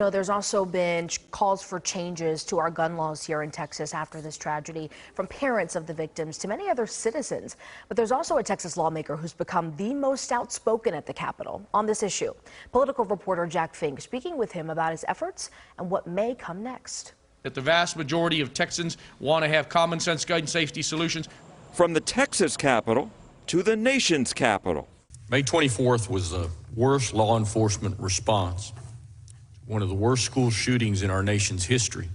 There's also been calls for changes to our gun laws here in Texas after this tragedy, from parents of the victims to many other citizens. But there's also a Texas lawmaker who's become the most outspoken at the Capitol on this issue. Political reporter Jack Fink speaking with him about his efforts and what may come next. That the vast majority of Texans want to have common sense gun safety solutions. From the Texas Capitol to the nation's capital. May 24th was the worst law enforcement response. One of the worst school shootings in our nation's history.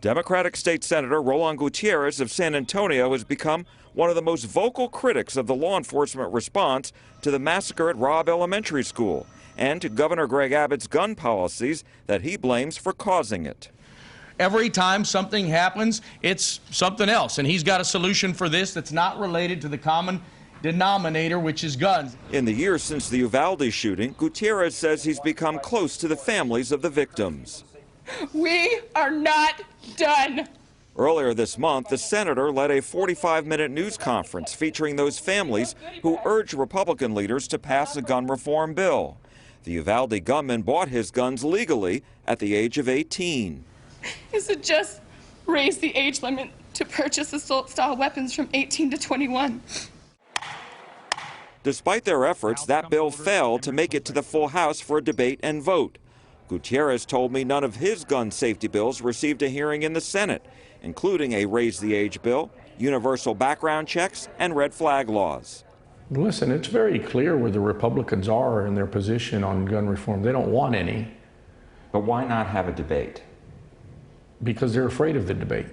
Democratic State Senator Roland Gutierrez of San Antonio has become one of the most vocal critics of the law enforcement response to the massacre at Robb Elementary School and to Governor Greg Abbott's gun policies that he blames for causing it. Every time something happens, it's something else, and he's got a solution for this that's not related to the common denominator, which is guns. In the years since the Uvalde shooting, Gutierrez says he's become close to the families of the victims. We are not done. Earlier this month, the senator led a 45-minute news conference featuring those families who urged Republican leaders to pass a gun reform bill. The Uvalde gunman bought his guns legally at the age of 18. Is it just raise the age limit to purchase assault-style weapons from 18 to 21? Despite their efforts, that bill failed to make it to the full House for a debate and vote. Gutierrez told me none of his gun safety bills received a hearing in the Senate, including a raise the age bill, universal background checks, and red flag laws. Listen, it's very clear where the Republicans are in their position on gun reform. They don't want any. But why not have a debate? Because they're afraid of the debate.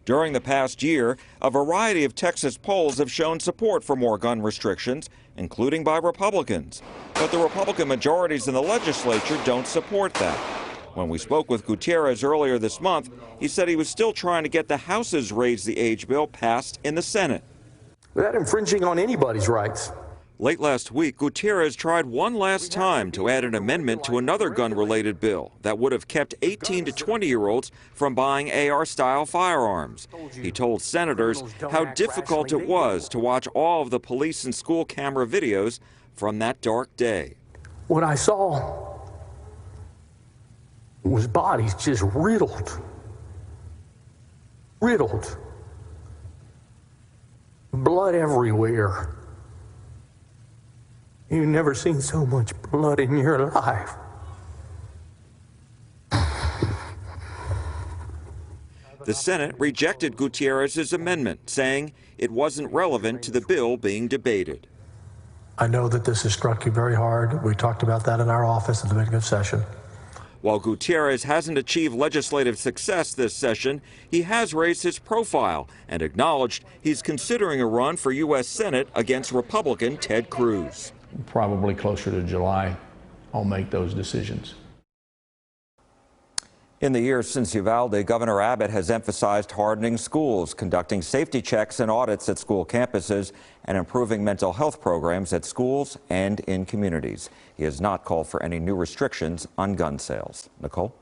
During the past year, a variety of Texas polls have shown support for more gun restrictions, including by Republicans. But the Republican majorities in the legislature don't support that. When we spoke with Gutierrez earlier this month, he said he was still trying to get the House's raise the age bill passed in the Senate. Without infringing on anybody's rights. Late last week, Gutierrez tried one last time to add an amendment to another gun-related bill that would have kept 18 to 20-year-olds from buying AR-style firearms. He told senators how difficult it was to watch all of the police and school camera videos from that dark day. What I saw was bodies just riddled. Blood everywhere. You've never seen so much blood in your life. The Senate rejected Gutierrez's amendment, saying it wasn't relevant to the bill being debated. I know that this has struck you very hard. We talked about that in our office at the beginning of session. While Gutierrez hasn't achieved legislative success this session, he has raised his profile and acknowledged he's considering a run for U.S. Senate against Republican Ted Cruz. Probably closer to July, I'll make those decisions. In the years since Uvalde, Governor Abbott has emphasized hardening schools, conducting safety checks and audits at school campuses, and improving mental health programs at schools and in communities. He has not called for any new restrictions on gun sales. Nicole?